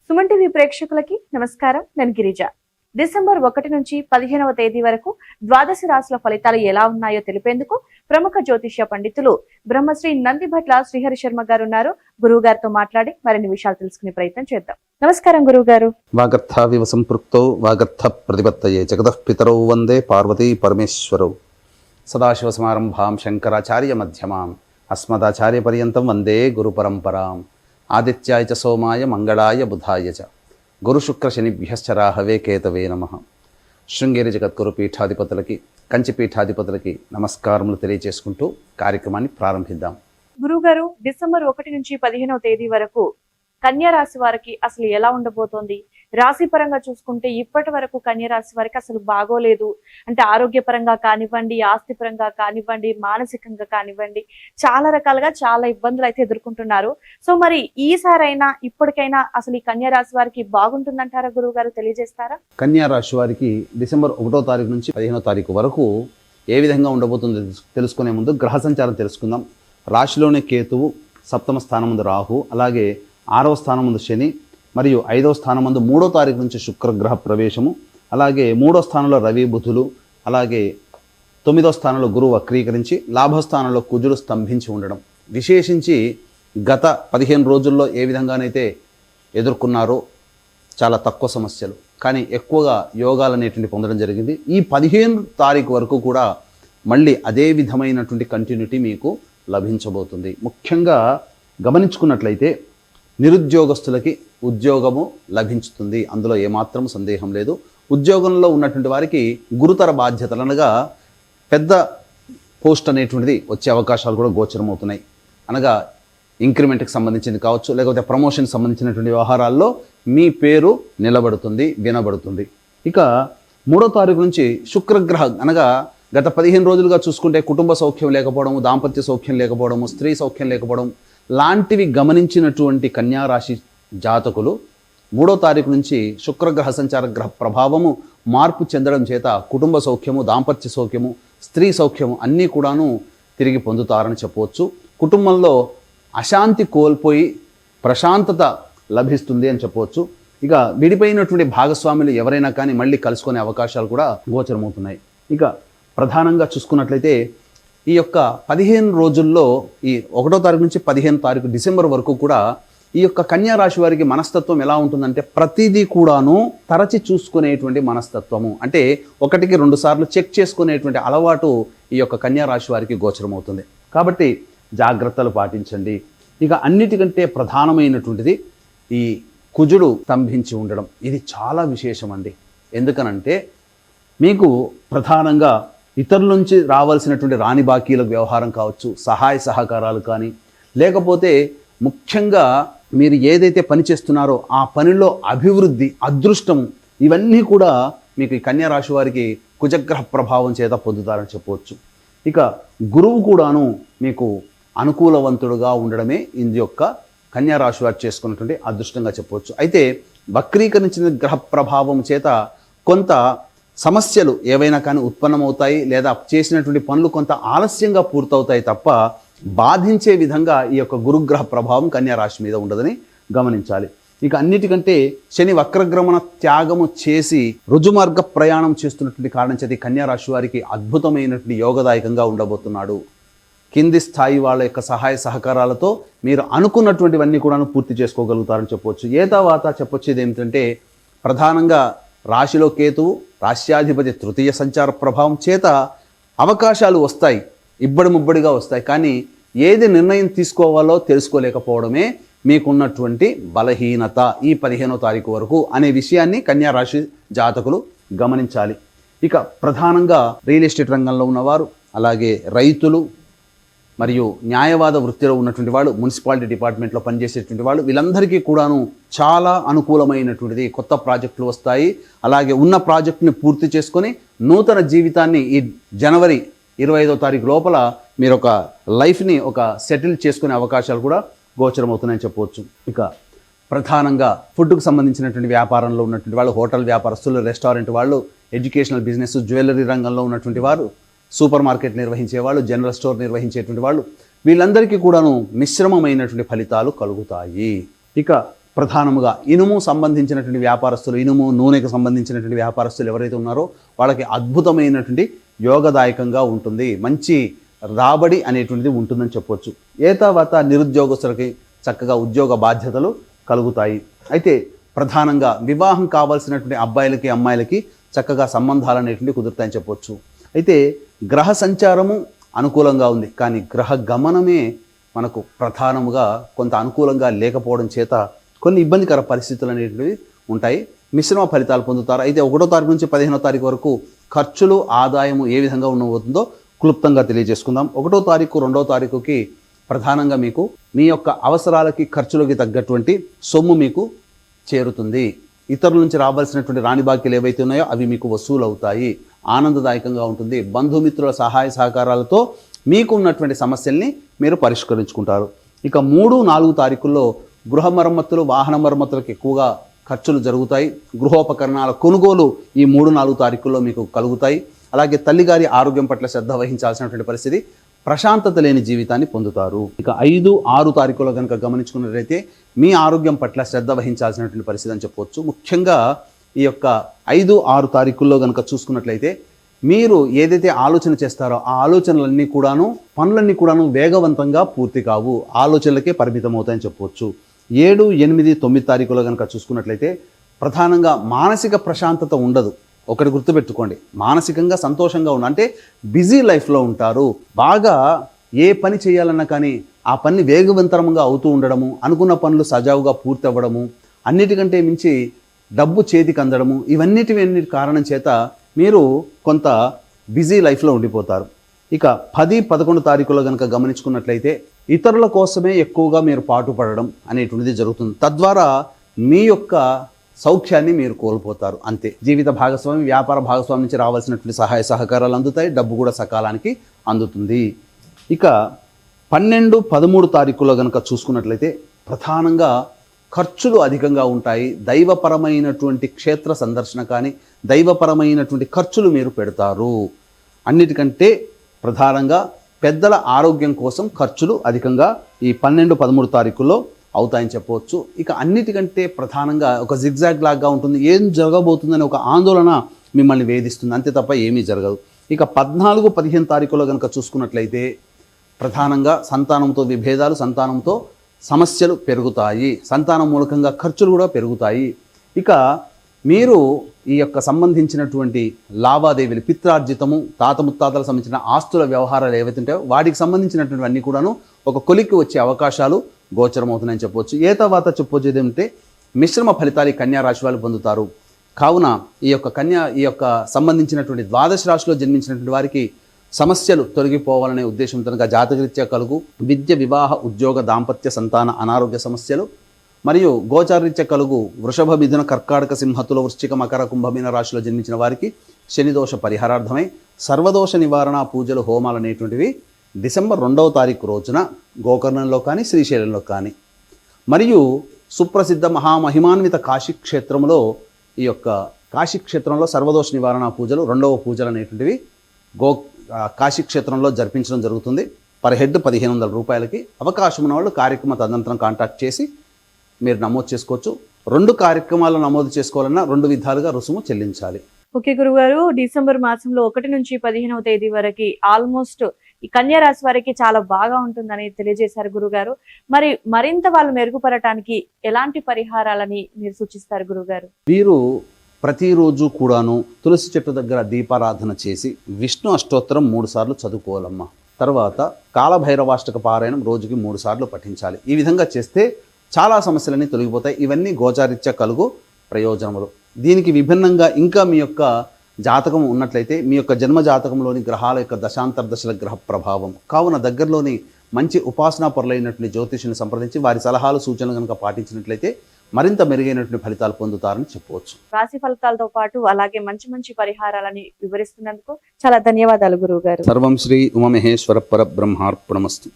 Suman TV ప్రేక్షకులకి నమస్కారం. నేను గిరిజ. డిసెంబర్ 1 నుంచి 15వ తేదీ వరకు ద్వాదశ రాశుల ఫలితాలు ఎలా ఉన్నాయో తెలిపేందుకు ప్రముఖ జ్యోతిష్య పండితులు బ్రహ్మశ్రీ నందిభట్ల శ్రీహరి శర్మ గారు ఉన్నారు. గురువు గారితో మాట్లాడి మరిన్ని విషయాలు తెలుసుకునే ప్రయత్నం చేద్దాం. నమస్కారం గురువు గారు. వాగర్థావివ సంపృక్తౌ వాగర్థ ప్రతిపత్తయే జగతః పితరౌ వందే పార్వతీ పరమేశ్వరౌ. సదాశివ సమారంభాం శంకరాచార్య మధ్యమాం అస్మదాచార్య పర్యంతం వందే గురు పరంపరాం. ఆదిత్యాయ చ సోమాయ మంగళాయ బుధాయ చ గురు శుక్ర శనిభ్యశ్చ రాహవే కేతవే నమః. శృంగేరి జగద్గురు పీఠాధిపతులకి, కంచి పీఠాధిపతులకి నమస్కారములు తెలియజేసుకుంటూ కార్యక్రమాన్ని ప్రారంభిద్దాం. గురువుగారు, డిసెంబర్ 1 నుంచి 15వ తేదీ వరకు కన్యా రాశి వారికి అసలు ఎలా ఉండబోతోంది? రాశి పరంగా చూసుకుంటే ఇప్పటి వరకు కన్యా రాశి వారికి అసలు బాగోలేదు. అంటే ఆరోగ్యపరంగా కానివ్వండి, ఆస్తి పరంగా కానివ్వండి, మానసికంగా కానివ్వండి, చాలా రకాలుగా చాలా ఇబ్బందులు అయితే ఎదుర్కొంటున్నారు. సో మరి ఈసారైనా ఇప్పటికైనా అసలు ఈ కన్యా రాశి వారికి బాగుంటుందంటారా గురువు గారు? తెలియజేస్తారా? కన్యా రాశి వారికి డిసెంబర్ 1వ తారీఖు నుంచి 15వ తారీఖు వరకు ఏ విధంగా ఉండబోతుందో తెలుసుకునే ముందు గ్రహ సంచారం తెలుసుకుందాం. రాశిలోనే కేతువు, సప్తమ స్థానం ముందు రాహు, అలాగే 6వ స్థానం ముందు శని, మరియు 5వ స్థానం ముందు 3వ తారీఖు నుంచి శుక్రగ్రహ ప్రవేశము, అలాగే 3వ స్థానంలో రవి బుధులు, అలాగే 9వ స్థానంలో గురువు వక్రీకరించి లాభస్థానంలో కుజుడు స్తంభించి ఉండడం. విశేషించి గత 15 రోజుల్లో ఏ విధంగానైతే ఎదుర్కొన్నారో చాలా తక్కువ సమస్యలు, కానీ ఎక్కువగా యోగాలు అనేటువంటి పొందడం జరిగింది. ఈ 15 తారీఖు వరకు కూడా మళ్ళీ అదే విధమైనటువంటి కంటిన్యూటీ మీకు లభించబోతుంది. ముఖ్యంగా గమనించుకున్నట్లయితే నిరుద్యోగస్తులకి ఉద్యోగము లభించుతుంది, అందులో ఏమాత్రం సందేహం లేదు. ఉద్యోగంలో ఉన్నటువంటి వారికి గురుతర బాధ్యతలు అనగా పెద్ద పోస్ట్ అనేటువంటిది వచ్చే అవకాశాలు కూడా గోచరమవుతున్నాయి. అనగా ఇంక్రిమెంట్కి సంబంధించింది కావచ్చు, లేకపోతే ప్రమోషన్కి సంబంధించినటువంటి వ్యవహారాల్లో మీ పేరు నిలబడుతుంది, వినబడుతుంది. ఇక 3వ తారీఖు నుంచి శుక్రగ్రహం అనగా గత 15 రోజులుగా చూసుకుంటే కుటుంబ సౌఖ్యం లేకపోవడము, దాంపత్య సౌఖ్యం లేకపోవడము, స్త్రీ సౌఖ్యం లేకపోవడం లాంటివి గమనించినటువంటి కన్యారాశి జాతకులు 3వ తారీఖు నుంచి శుక్రగ్రహ సంచార గ్రహ ప్రభావము మార్పు చెందడం చేత కుటుంబ సౌఖ్యము, దాంపత్య సౌఖ్యము, స్త్రీ సౌఖ్యము అన్నీ కూడాను తిరిగి పొందుతారని చెప్పవచ్చు. కుటుంబంలో అశాంతి కోల్పోయి ప్రశాంతత లభిస్తుంది అని చెప్పవచ్చు. ఇక విడిపోయినటువంటి భాగస్వాములు ఎవరైనా కానీ మళ్ళీ కలుసుకునే అవకాశాలు కూడా గోచరమవుతున్నాయి. ఇక ప్రధానంగా చూసుకున్నట్లయితే ఈ యొక్క 15 రోజుల్లో ఈ 1వ తారీఖు నుంచి 15వ తారీఖు డిసెంబర్ వరకు కూడా ఈ యొక్క కన్యా రాశి వారికి మనస్తత్వం ఎలా ఉంటుందంటే ప్రతిదీ కూడాను తరచి చూసుకునేటువంటి మనస్తత్వము. అంటే 1కి 2 సార్లు చెక్ చేసుకునేటువంటి అలవాటు ఈ యొక్క కన్యా రాశి వారికి గోచరమవుతుంది. కాబట్టి జాగ్రత్తలు పాటించండి. ఇక అన్నిటికంటే ప్రధానమైనటువంటిది ఈ కుజుడు స్తంభించి ఉండడం. ఇది చాలా విశేషం అండి. ఎందుకనంటే మీకు ప్రధానంగా ఇతరుల నుంచి రావాల్సినటువంటి రాని బాకీల వ్యవహారం కావచ్చు, సహాయ సహకారాలు కానీ, లేకపోతే ముఖ్యంగా మీరు ఏదైతే పని చేస్తున్నారో ఆ పనిలో అభివృద్ధి, అదృష్టం ఇవన్నీ కూడా మీకు ఈ కన్యా రాశి వారికి కుజగ్రహ ప్రభావం చేత పొందుతారని చెప్పవచ్చు. ఇక గురువు కూడాను మీకు అనుకూలవంతుడుగా ఉండడమే ఇది యొక్క కన్యా రాశి వారు చేసుకున్నటువంటి అదృష్టంగా చెప్పవచ్చు. అయితే వక్రీకరించిన గ్రహ ప్రభావం చేత కొంత సమస్యలు ఏవైనా కానీ ఉత్పన్నమవుతాయి, లేదా చేసినటువంటి పనులు కొంత ఆలస్యంగా పూర్తవుతాయి తప్ప బాధించే విధంగా ఈ యొక్క గురుగ్రహ ప్రభావం కన్యా రాశి మీద ఉండదని గమనించాలి. ఇక అన్నిటికంటే శని వక్రగ్రమణ త్యాగము చేసి రుజుమార్గ ప్రయాణం చేస్తున్నటువంటి కారణం చేత కన్యా రాశి వారికి అద్భుతమైనటువంటి యోగదాయకంగా ఉండబోతున్నాడు. కింది స్థాయి వాళ్ళ యొక్క సహాయ సహకారాలతో మీరు అనుకున్నటువంటివన్నీ కూడా పూర్తి చేసుకోగలుగుతారని చెప్పవచ్చు. ఏతావాత చెప్పొచ్చేది ఏమిటంటే ప్రధానంగా రాశిలో కేతువు, రాశ్యాధిపతి తృతీయ సంచార ప్రభావం చేత అవకాశాలు వస్తాయి, ఇబ్బడి ముబ్బడిగా వస్తాయి. కానీ ఏది నిర్ణయం తీసుకోవాలో తెలుసుకోలేకపోవడమే మీకున్నటువంటి బలహీనత ఈ 15వ తారీఖు వరకు అనే విషయాన్ని కన్యా రాశి జాతకులు గమనించాలి. ఇక ప్రధానంగా రియల్ ఎస్టేట్ రంగంలో ఉన్నవారు, అలాగే రైతులు, మరియు న్యాయవాద వృత్తిలో ఉన్నటువంటి వాళ్ళు, మున్సిపాలిటీ డిపార్ట్మెంట్లో పనిచేసేటువంటి వాళ్ళు, వీళ్ళందరికీ కూడాను చాలా అనుకూలమైనటువంటిది. కొత్త ప్రాజెక్టులు వస్తాయి. అలాగే ఉన్న ప్రాజెక్టుని పూర్తి చేసుకొని నూతన జీవితాన్ని ఈ జనవరి 25వ తారీఖు లోపల మీరు ఒక లైఫ్ని ఒక సెటిల్ చేసుకునే అవకాశాలు కూడా గోచరమవుతున్నాయని చెప్పవచ్చు. ఇక ప్రధానంగా ఫుడ్కు సంబంధించినటువంటి వ్యాపారంలో ఉన్నటువంటి వాళ్ళు, హోటల్ వ్యాపారస్తులు, రెస్టారెంట్ వాళ్ళు, ఎడ్యుకేషనల్ బిజినెస్, జ్యువెలరీ రంగంలో ఉన్నటువంటి వారు, సూపర్ మార్కెట్ నిర్వహించే వాళ్ళు, జనరల్ స్టోర్ నిర్వహించేటువంటి వాళ్ళు, వీళ్ళందరికీ కూడాను మిశ్రమమైనటువంటి ఫలితాలు కలుగుతాయి. ఇక ప్రధానముగా ఇనుము సంబంధించినటువంటి వ్యాపారస్తులు, ఇనుము నూనెకు సంబంధించినటువంటి వ్యాపారస్తులు ఎవరైతే ఉన్నారో వాళ్ళకి అద్భుతమైనటువంటి యోగదాయకంగా ఉంటుంది, మంచి రాబడి అనేటువంటిది ఉంటుందని చెప్పొచ్చు. ఏతావాత నిరుద్యోగస్తులకి చక్కగా ఉద్యోగ బాధ్యతలు కలుగుతాయి. అయితే ప్రధానంగా వివాహం కావాల్సినటువంటి అబ్బాయిలకి అమ్మాయిలకి చక్కగా సంబంధాలు అనేటువంటివి కుదురుతాయని చెప్పొచ్చు. అయితే గ్రహ సంచారము అనుకూలంగా ఉంది, కానీ గ్రహ గమనమే మనకు ప్రధానముగా కొంత అనుకూలంగా లేకపోవడం చేత కొన్ని ఇబ్బందికర పరిస్థితులు అనేటివి ఉంటాయి. మిశ్రమ ఫలితాలు పొందుతారు. అయితే 1వ తారీఖు నుంచి 15వ తారీఖు వరకు ఖర్చులు ఆదాయము ఏ విధంగా ఉండబోతుందో క్లుప్తంగా తెలియజేసుకుందాం. 1వ తారీఖు 2వ తారీఖుకి ప్రధానంగా మీకు మీ యొక్క అవసరాలకి ఖర్చులకి తగ్గటువంటి సొమ్ము మీకు చేరుతుంది. ఇతరుల నుంచి రావాల్సినటువంటి రాణి బాకీలు ఏవైతే ఉన్నాయో అవి మీకు వసూలు అవుతాయి. ఆనందదాయకంగా ఉంటుంది. బంధుమిత్రుల సహాయ సహకారాలతో మీకు ఉన్నటువంటి సమస్యల్ని మీరు పరిష్కరించుకుంటారు. ఇక 3, 4 తారీఖుల్లో గృహ మరమ్మతులు, వాహన మరమ్మతులకు ఎక్కువగా ఖర్చులు జరుగుతాయి. గృహోపకరణాల కొనుగోలు ఈ 3, 4 తారీఖుల్లో మీకు కలుగుతాయి. అలాగే తల్లిగారి ఆరోగ్యం పట్ల శ్రద్ధ వహించాల్సినటువంటి పరిస్థితి, ప్రశాంతత లేని జీవితాన్ని పొందుతారు. ఇక 5, 6 తారీఖులో కనుక గమనించుకున్నట్లయితే మీ ఆరోగ్యం పట్ల శ్రద్ధ వహించాల్సినటువంటి పరిస్థితి అని చెప్పవచ్చు. ముఖ్యంగా ఈ యొక్క 5, 6 తారీఖుల్లో కనుక చూసుకున్నట్లయితే మీరు ఏదైతే ఆలోచన చేస్తారో ఆ ఆలోచనలన్నీ కూడాను, పనులన్నీ కూడాను వేగవంతంగా పూర్తి కావు, ఆలోచనలకే పరిమితం అవుతాయని చెప్పవచ్చు. 7, 8, 9 తారీఖులో కనుక చూసుకున్నట్లయితే ప్రధానంగా మానసిక ప్రశాంతత ఉండదు. ఒకటి గుర్తుపెట్టుకోండి, మానసికంగా సంతోషంగా అంటే బిజీ లైఫ్లో ఉంటారు. బాగా ఏ పని చేయాలన్నా కానీ ఆ పని వేగవంతంగా అవుతూ ఉండడము, అనుకున్న పనులు సజావుగా పూర్తి అవ్వడము, అన్నిటికంటే మించి డబ్బు చేతికి అందడము, ఇవన్నిటి కారణం చేత మీరు కొంత బిజీ లైఫ్లో ఉండిపోతారు. ఇక 10, 11 తారీఖులో కనుక గమనించుకున్నట్లయితే ఇతరుల కోసమే ఎక్కువగా మీరు పాటుపడడం అనేటువంటిది జరుగుతుంది. తద్వారా మీ యొక్క సౌఖ్యాన్ని మీరు కోల్పోతారు. అంతే. జీవిత భాగస్వామి, వ్యాపార భాగస్వామి నుంచి రావాల్సినటువంటి సహాయ సహకారాలు అందుతాయి, డబ్బు కూడా సకాలానికి అందుతుంది. ఇక 12, 13 తారీఖులో కనుక చూసుకున్నట్లయితే ప్రధానంగా ఖర్చులు అధికంగా ఉంటాయి. దైవపరమైనటువంటి క్షేత్ర సందర్శన కానీ దైవపరమైనటువంటి ఖర్చులు మీరు పెడతారు. అన్నిటికంటే ప్రధానంగా పెద్దల ఆరోగ్యం కోసం ఖర్చులు అధికంగా ఈ 12, 13 తారీఖుల్లో అవుతాయని చెప్పవచ్చు. ఇక అన్నిటికంటే ప్రధానంగా ఒక జిగ్జాగ్ లాగా ఉంటుంది. ఏం జరగబోతుందని ఒక ఆందోళన మిమ్మల్ని వేధిస్తుంది, అంతే తప్ప ఏమీ జరగదు. ఇక 14, 15 తారీఖులో కనుక చూసుకున్నట్లయితే ప్రధానంగా సంతానంతో విభేదాలు, సంతానంతో సమస్యలు పెరుగుతాయి, సంతానం మూలకంగా ఖర్చులు కూడా పెరుగుతాయి. ఇక మీరు ఈ యొక్క సంబంధించినటువంటి లావాదేవీలు, పిత్రార్జితము, తాత ముత్తాతలకు సంబంధించిన ఆస్తుల వ్యవహారాలు ఏవైతే ఉంటాయో వాటికి సంబంధించినటువంటి అన్నీ కూడాను ఒక కొలిక్కి వచ్చే అవకాశాలు గోచరమవుతున్నాయని చెప్పవచ్చు. ఏ తర్వాత చెప్పొచ్చేది ఏమంటే మిశ్రమ ఫలితాలు కన్యా రాశి వాళ్ళు పొందుతారు. కావున ఈ యొక్క సంబంధించినటువంటి ద్వాదశ రాశిలో జన్మించినటువంటి వారికి సమస్యలు తొలగిపోవాలనే ఉద్దేశంతో జాతకరీత్యా కలుగు విద్య, వివాహ, ఉద్యోగ, దాంపత్య, సంతాన, అనారోగ్య సమస్యలు మరియు గోచారరీత్యా కలుగు వృషభ, మిథున, కర్కాటక, సింహతుల, వృశ్చిక, మకర, కుంభమీన రాశిలో జన్మించిన వారికి శనిదోష పరిహారార్థమై సర్వదోష నివారణ పూజలు, హోమాలు అనేటువంటివి డిసెంబర్ 2వ తారీఖు రోజున గోకర్ణంలో కానీ శ్రీశైలంలో కానీ మరియు సుప్రసిద్ధ మహామహిమాన్విత కాశీక్షేత్రంలో ఈ యొక్క కాశీక్షేత్రంలో సర్వదోష నివారణ పూజలు, 2వ పూజలు అనేటువంటివి కాశీక్షేత్రంలో జరిపించడం జరుగుతుంది. పర్ హెడ్ 1500 రూపాయలకి. అవకాశం ఉన్న వాళ్ళు కార్యక్రమ తదనంతరం కాంటాక్ట్ చేసి మీరు నమోదు చేసుకోవచ్చు. 2 కార్యక్రమాలు నమోదు చేసుకోవాలన్నా 2 విధాలుగా రుసుము చెల్లించాలి. ఓకే గురుగారు, డిసెంబర్ మాసంలో 1 నుంచి 15వ తేదీ వరకు ఆల్మోస్ట్ ఈ కన్యా రాశి వారికి చాలా బాగా ఉంటుందని తెలియజేశారు గురుగారు. మరింత వాళ్ళు మెరుగుపడటానికి ఎలాంటి పరిహారాలని మీరు సూచిస్తారు గురుగారు? వీరు ప్రతిరోజు కూడాను తులసి చెట్టు దగ్గర దీపారాధన చేసి విష్ణు అష్టోత్తరం 3 సార్లు చదువుకోవాలమ్మా. తర్వాత కాలభైరవాష్టక పారాయణం రోజుకి 3 సార్లు పఠించాలి. ఈ విధంగా చేస్తే చాలా సమస్యలన్నీ తొలగిపోతాయి. ఇవన్నీ గోచారిత్య కలుగు ప్రయోజనములు. దీనికి విభిన్నంగా ఇంకా మీ యొక్క జాతకం ఉన్నట్లయితే మీ యొక్క జన్మ జాతకంలోని గ్రహాల యొక్క దశాంతర్దశల గ్రహ ప్రభావం కావున దగ్గరలోని మంచి ఉపాసనా పరులైనటువంటి జ్యోతిషుని సంప్రదించి వారి సలహాలు, సూచనలు కనుక పాటించినట్లయితే మరింత మెరుగైనటువంటి ఫలితాలు పొందుతారని చెప్పవచ్చు. రాశి ఫలితాలతో పాటు అలాగే మంచి మంచి పరిహారాలని వివరిస్తున్నందుకు చాలా ధన్యవాదాలు గురువు గారు. సర్వం శ్రీ ఉమామహేశ్వర పరబ్రహ్మార్పణమస్తు.